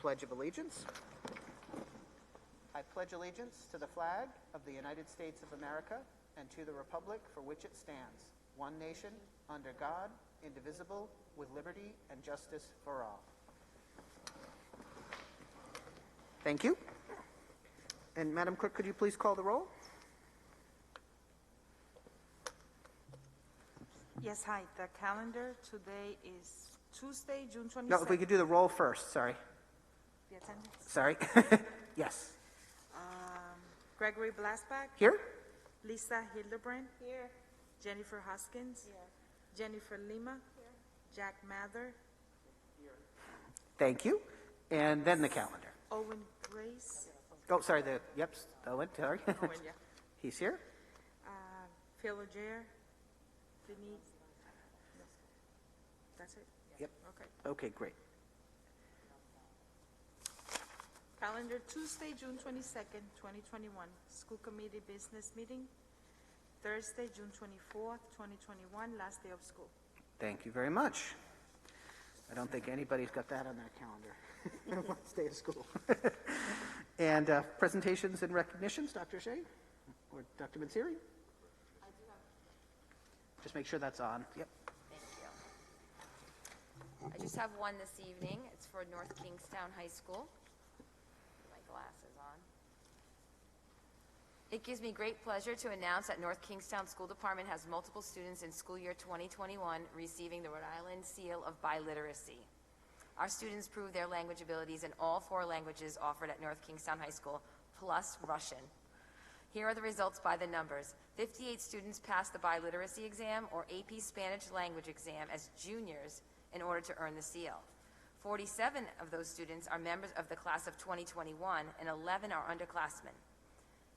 Pledge of Allegiance. I pledge allegiance to the flag of the United States of America and to the republic for which it stands, one nation, under God, indivisible, with liberty and justice for all. Thank you. And Madam Clerk, could you please call the roll? Yes, hi. The calendar today is Tuesday, June 22nd. No, if we could do the roll first, sorry. The attendance. Sorry. Yes. Gregory Blasback. Here? Lisa Hildebrand. Here. Jennifer Hoskins. Here. Jennifer Lima. Here. Jack Mather. Here. Thank you. And then the calendar. Owen Grace. Oh, sorry, Owen, sorry. Owen, yeah. He's here. Phil Ogier. Denise. That's it? Yep. Okay. Okay, great. Calendar Tuesday, June 22nd, 2021. School committee business meeting. Thursday, June 24th, 2021. Last day of school. Thank you very much. I don't think anybody's got that on their calendar. Last day of school. And presentations and recognitions, Dr. Shea or Dr. Mansiri? I do have. Just make sure that's on. Yep. Thank you. I just have one this evening. It's for North Kingstown High School. My glasses on. It gives me great pleasure to announce that North Kingstown School Department has multiple students in school year 2021 receiving the Rhode Island Seal of Biliteracy. Our students prove their language abilities in all 4 languages offered at North Kingstown High School, plus Russian. Here are the results by the numbers. 58 students passed the Biliteracy exam or AP Spanish language exam as juniors in order to earn the seal. 47 of those students are members of the class of 2021 and 11 are underclassmen.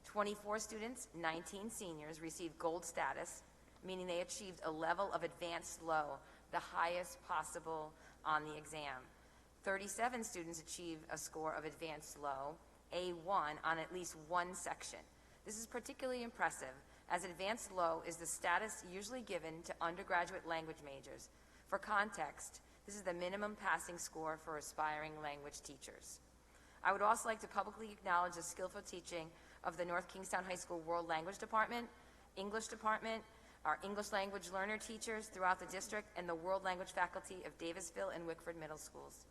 24 students, 19 seniors, received gold status, meaning they achieved a level of advanced low, the highest possible on the exam. 37 students achieved a score of advanced low, A1, on at least one section. This is particularly impressive, as advanced low is the status usually given to undergraduate language majors. For context, this is the minimum passing score for aspiring language teachers. I would also like to publicly acknowledge the skillful teaching of the North Kingstown High School World Language Department, English Department, our English language learner teachers throughout the district, and the world language faculty of Davisville and Wickford Middle Schools,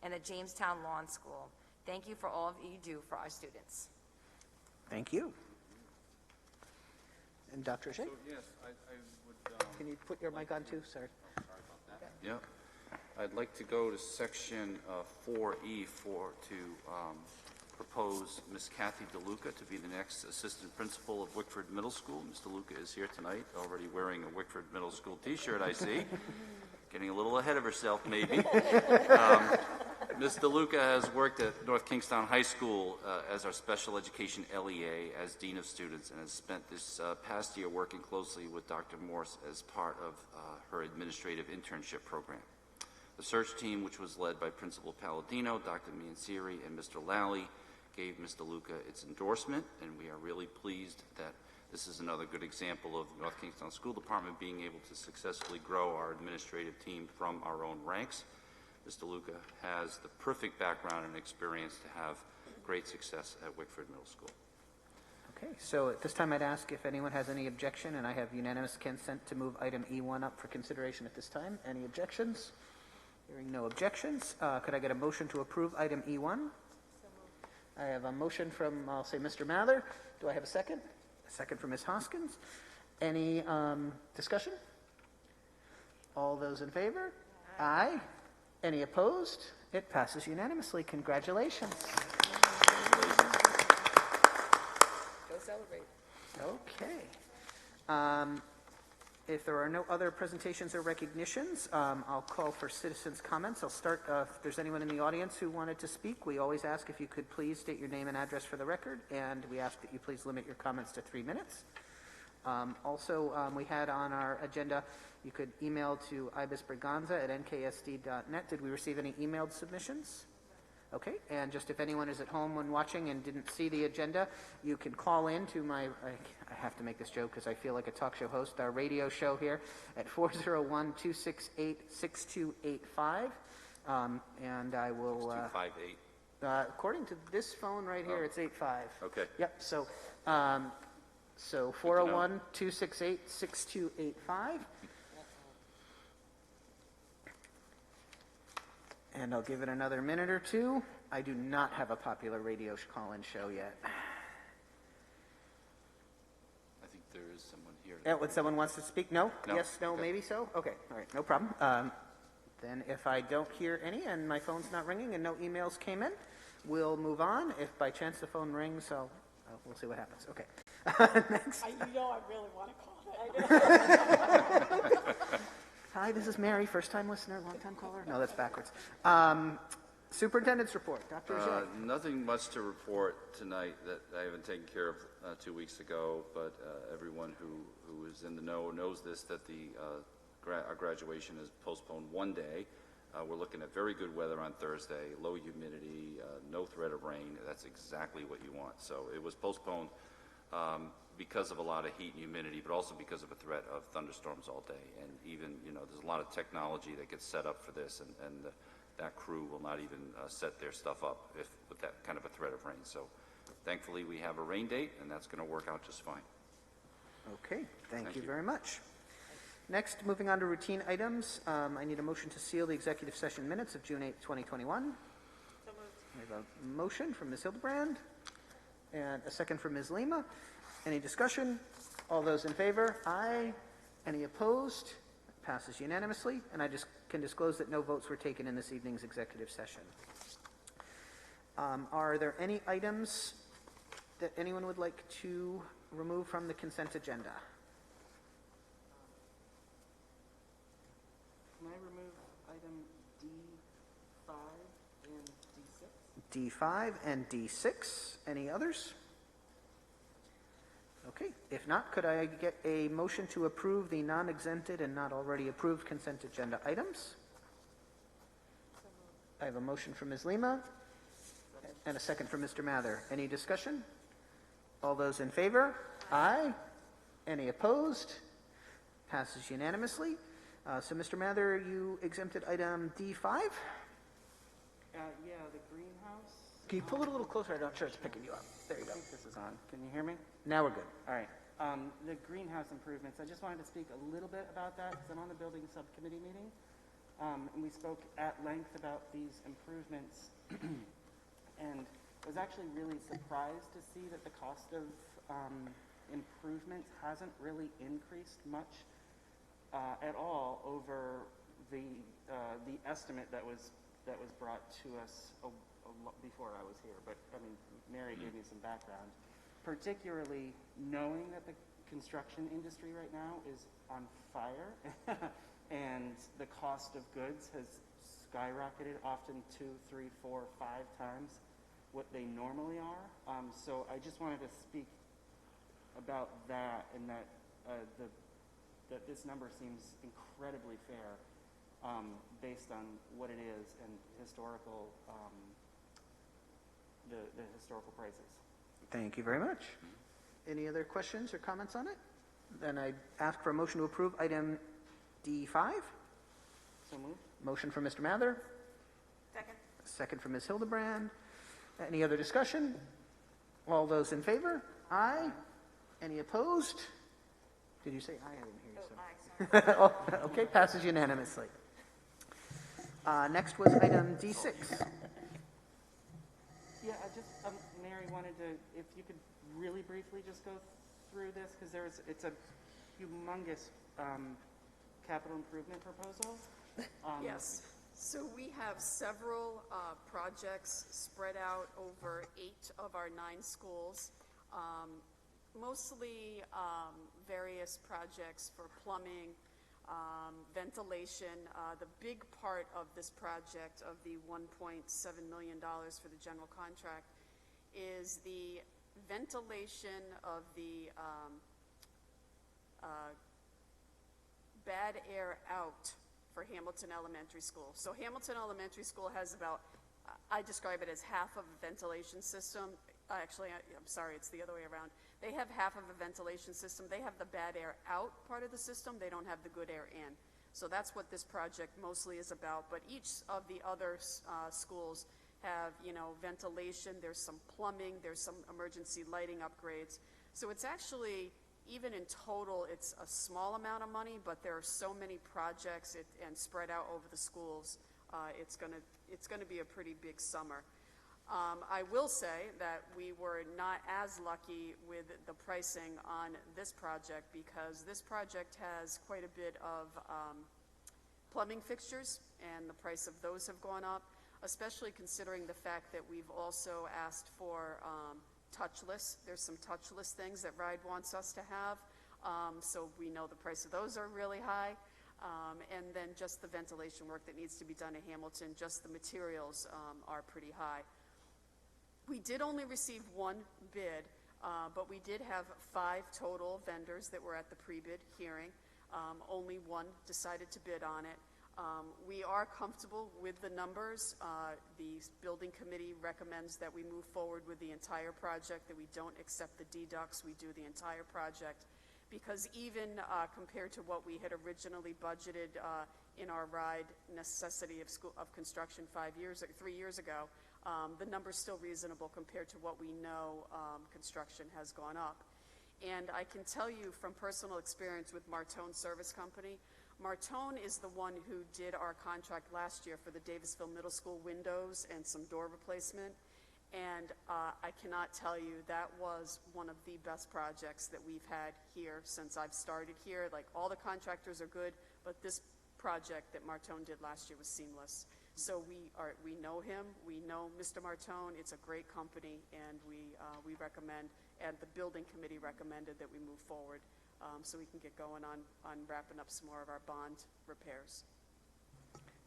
and the Jamestown Lawn School. Thank you for all you do for our students. Thank you. And Dr. Shea? So, yes, I would... Can you put your mic on too? Sorry. Sorry about that. Yeah. I'd like to go to section 4E to propose Ms. Kathy DeLuca to be the next assistant principal of Wickford Middle School. Ms. DeLuca is here tonight, already wearing a Wickford Middle School t-shirt, I see. Getting a little ahead of herself, maybe. Ms. DeLuca has worked at North Kingstown High School as our special education LEA as Dean of Students, and has spent this past year working closely with Dr. Morse as part of her administrative internship program. The search team, which was led by Principal Palladino, Dr. Mansiri, and Mr. Lally, gave Ms. DeLuca its endorsement, and we are really pleased that this is another good example of North Kingstown School Department being able to successfully grow our administrative team from our own ranks. Ms. DeLuca has the perfect background and experience to have great success at Wickford Middle School. Okay, so at this time I'd ask if anyone has any objection, and I have unanimous consent to move item E1 up for consideration at this time. Any objections? Hearing no objections, could I get a motion to approve item E1? I have a motion from, I'll say, Mr. Mather. Do I have a second? A second from Ms. Hoskins. Any discussion? All those in favor? Aye. Any opposed? It passes unanimously. Congratulations. Go celebrate. Okay. If there are no other presentations or recognitions, I'll call for citizens' comments. I'll start, if there's anyone in the audience who wanted to speak, we always ask if you could please state your name and address for the record, and we ask that you please limit your comments to 3 minutes. We had on our agenda, you could email to ibisbraganza@nksd.net. Did we receive any emailed submissions? Okay, and just if anyone is at home when watching and didn't see the agenda, you can call in to my, I have to make this joke because I feel like a talk show host, our radio show here at 401-268-6285. And I will... 6258. According to this phone right here, it's 8-5. Okay. Yep, so, so Good to know. 401-268-6285. And I'll give it another minute or two. I do not have a popular radio call-in show yet. I think there is someone here. Would someone wants to speak? No? No. Yes, no, Okay. maybe so? Okay, all right, no problem. Then if I don't hear any and my phone's not ringing and no emails came in, we'll move on. If by chance the phone rings, we'll see what happens. Okay. Next. I really want to call it. Hi, this is Mary, first-time listener, long-time caller. No, that's backwards. Superintendent's report, Dr. Ajay. Nothing much to report tonight that I haven't taken care of 2 weeks ago, but everyone who is in the know knows this, that our graduation is postponed one day. We're looking at very good weather on Thursday, low humidity, no threat of rain. That's exactly what you want. So it was postponed because of a lot of heat and humidity, but also because of a threat of thunderstorms all day. And even, there's a lot of technology that gets set up for this, and that crew will not even set their stuff up with that kind of a threat of rain. So thankfully we have a rain date, and that's going to work out just fine. Okay, thank you you. very much. Next, moving on to routine items, I need a motion to seal the executive session minutes of June 8, 2021. So moved. We have a motion from Ms. Hildebrand and a second from Ms. Lima. Any discussion? All those in favor? Aye. Any opposed? Passes unanimously, and I just can disclose that no votes were taken in this evening's executive session. Are there any items that anyone would like to remove from the consent agenda? Can I remove item D5 and D6? D5 and D6. Any others? Okay, if not, could I get a motion to approve the non-exempted and not already approved consent agenda items? I have a motion from Ms. Lima and a second from Mr. Mather. Any discussion? All those in favor? Aye. Any opposed? Passes unanimously. So, Mr. Mather, you exempted item D5? Yeah, the greenhouse. Can you pull it a little closer? I'm not sure it's picking you up. There you I go. think this is on. Can you hear me? Now we're good. All right. The greenhouse improvements, I just wanted to speak a little bit about that because I'm on the building subcommittee meeting. And we spoke at length about these improvements. And I was actually really surprised to see that the cost of improvements hasn't really increased much at all over the estimate that was brought to us before I was here. But I mean, Mary gave me some background, particularly knowing that the construction industry right now is on fire, and the cost of goods has skyrocketed, often 2, 3, 4, 5 times what they normally are. So I just wanted to speak about that, and that that this number seems incredibly fair based on what it is and historical the historical prices. Thank you very much. Any other questions or comments on it? Then I ask for a motion to approve item D5. So moved. Motion from Mr. Mather, Second. second from Ms. Hildebrand. Any other discussion? All those in favor? Aye. Any opposed? Did you say aye? I didn't hear you. Aye, sorry. Oh, okay, passes unanimously. Next was item D6. Yeah, I just, Mary wanted to, if you could really briefly just go through this, because it's a humongous capital improvement proposal. Yes. So we have several projects spread out over 8 of our 9 schools, mostly various projects for plumbing, ventilation. The big part of this project, of the $1.7 million for the general contract, is the ventilation of the bad air out for Hamilton Elementary School. So Hamilton Elementary School has about, I describe it as half of a ventilation system. Actually, I'm sorry, it's the other way around. They have half of a ventilation system. They have the bad air out part of the system. They don't have the good air in. So that's what this project mostly is about. But each of the other schools have, ventilation, there's some plumbing, there's some emergency lighting upgrades. So it's actually, even in total, it's a small amount of money, but there are so many projects and spread out over the schools, it's gonna be a pretty big summer. I will say that we were not as lucky with the pricing on this project because this project has quite a bit of plumbing fixtures, and the price of those have gone up, especially considering the fact that we've also asked for touchless. There's some touchless things that RIDE wants us to have, so we know the price of those are really high. And then just the ventilation work that needs to be done at Hamilton, just the materials are pretty high. We did only receive one bid, but we did have 5 total vendors that were at the pre-bid hearing. Only one decided to bid on it. We are comfortable with the numbers. The building committee recommends that we move forward with the entire project, that we don't accept the deducts, we do the entire project. Because even compared to what we had originally budgeted in our RIDE necessity of construction 3 years ago, the number's still reasonable compared to what we know construction has gone up. And I can tell you from personal experience with Martone Service Company, Martone is the one who did our contract last year for the Davisville Middle School windows and some door replacement. And I cannot tell you, that was one of the best projects that we've had here since I've started here. Like, all the contractors are good, but this project that Martone did last year was seamless. So we know him, we know Mr. Martone, it's a great company, and we recommend, and the building committee recommended that we move forward so we can get going on wrapping up some more of our bond repairs.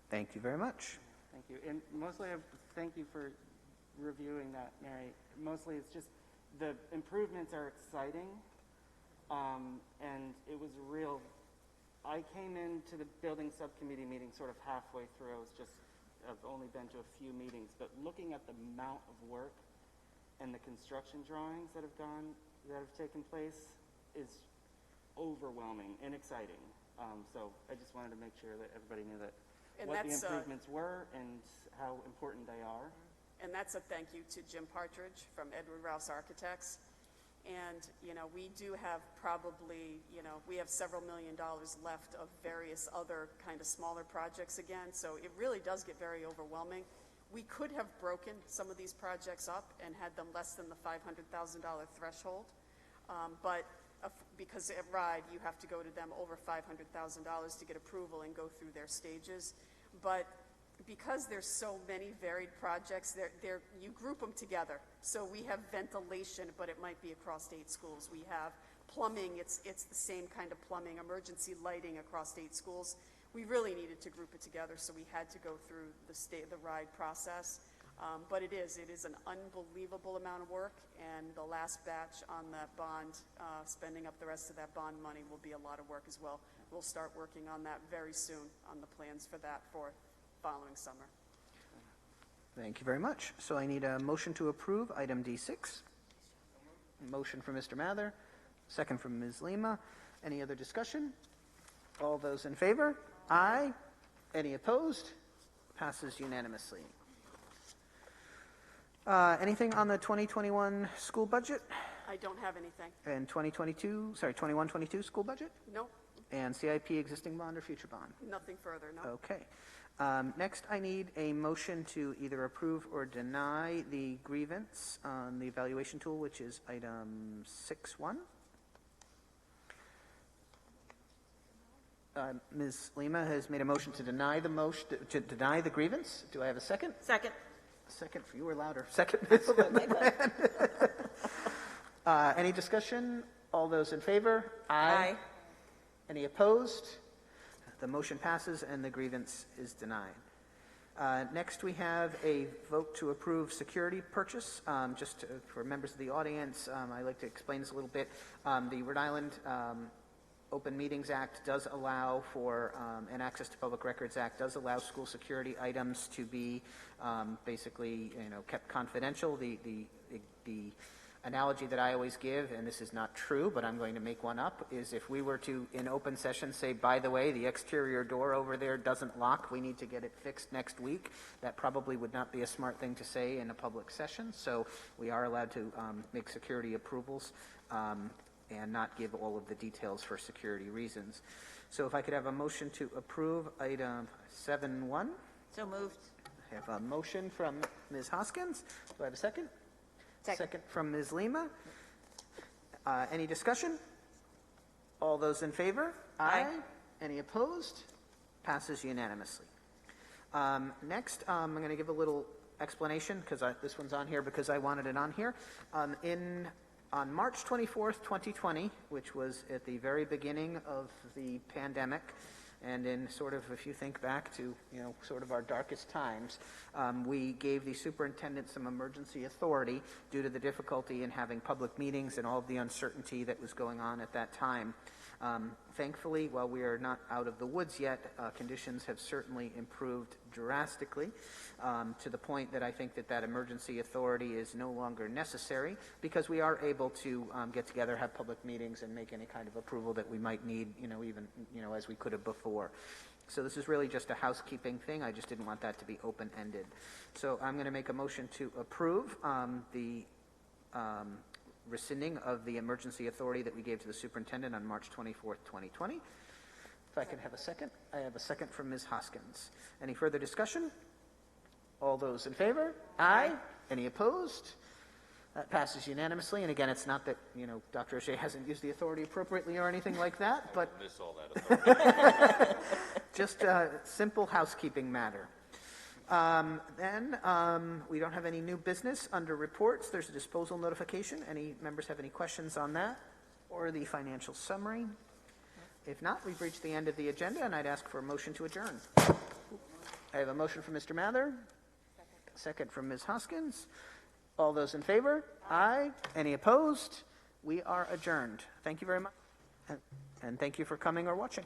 Thank you very much. Thank you. And mostly, thank you for reviewing that, Mary. Mostly it's just the improvements are exciting, and it was real. I came into the building subcommittee meeting sort of halfway through. I've only been to a few meetings, but looking at the amount of work and the construction drawings that have taken place is overwhelming and exciting. So I just wanted to make sure that everybody knew that what the improvements were and how important they are. And that's a thank you to Jim Partridge from Edward Rouse Architects. And, we do have probably, we have several $1 million left of various other kind of smaller projects again. So it really does get very overwhelming. We could have broken some of these projects up and had them less than the $500,000 threshold. But because at RIDE, you have to go to them over $500,000 to get approval and go through their stages. But because there's so many varied projects, you group them together. So we have ventilation, but it might be across 8 schools. We have plumbing, it's the same kind of plumbing, emergency lighting across 8 schools. We really needed to group it together, so we had to go through the RIDE process. But it is an unbelievable amount of work, and the last batch on that bond, spending up the rest of that bond money, will be a lot of work as well. We'll start working on that very soon, on the plans for that for following summer. Thank you very much. So I need a motion to approve item D6. Motion from Mr. Mather, second from Ms. Lima. Any other discussion? All those in favor? Aye. Any opposed? Passes unanimously. Anything on the 2021 school budget? I don't have anything. And 21-22 school budget? Nope, And CIP existing bond or future bond? nothing further, no. Okay. Next, I need a motion to either approve or deny the grievance on the evaluation tool, which is item 6.1. Ms. Lima has made a motion to deny the grievance. Do I have a second? Second. Second, for you were louder. Second, Ms. Any discussion? All those in favor? Aye. Any opposed? The motion passes and the grievance is denied. Next, we have a vote to approve security purchase. For members of the audience, I'd like to explain this a little bit. The Rhode Island Open Meetings Act does allow for, and Access to Public Records Act does allow school security items to be basically, kept confidential. The analogy that I always give, and this is not true, but I'm going to make one up, is if we were to, in open session, say, by the way, the exterior door over there doesn't lock, we need to get it fixed next week, that probably would not be a smart thing to say in a public session. So we are allowed to make security approvals and not give all of the details for security reasons. So if I could have a motion to approve item 7.1. So moved. I have a motion from Ms. Hoskins. Do I have a second? Second. From Ms. Lima. Any discussion? All those in favor? Aye. Any opposed? Passes unanimously. Next, I'm going to give a little explanation, because this one's on here because I wanted it on here. On March 24th, 2020, which was at the very beginning of the pandemic, and in sort of, if you think back to, sort of our darkest times, we gave the superintendent some emergency authority due to the difficulty in having public meetings and all of the uncertainty that was going on at that time. Thankfully, while we are not out of the woods yet, conditions have certainly improved drastically to the point that I think that emergency authority is no longer necessary, because we are able to get together, have public meetings, and make any kind of approval that we might need, even as we could have before. So this is really just a housekeeping thing. I just didn't want that to be open-ended. So I'm going to make a motion to approve the rescinding of the emergency authority that we gave to the superintendent on March 24th, 2020. If I could have a second. I have a second from Ms. Hoskins. Any further discussion? All those in favor? Aye. Any opposed? That passes unanimously. And again, it's not that, Dr. O'Shea hasn't used the authority appropriately or anything like that, but Miss all that authority. just a simple housekeeping matter. Then we don't have any new business under reports. There's a disposal notification. Any members have any questions on that or the financial summary? If not, we've reached the end of the agenda, and I'd ask for a motion to adjourn. I have a motion from Mr. Mather. Second from Ms. Hoskins. All those in favor? Aye. Any opposed? We are adjourned. Thank you very much. And thank you for coming or watching.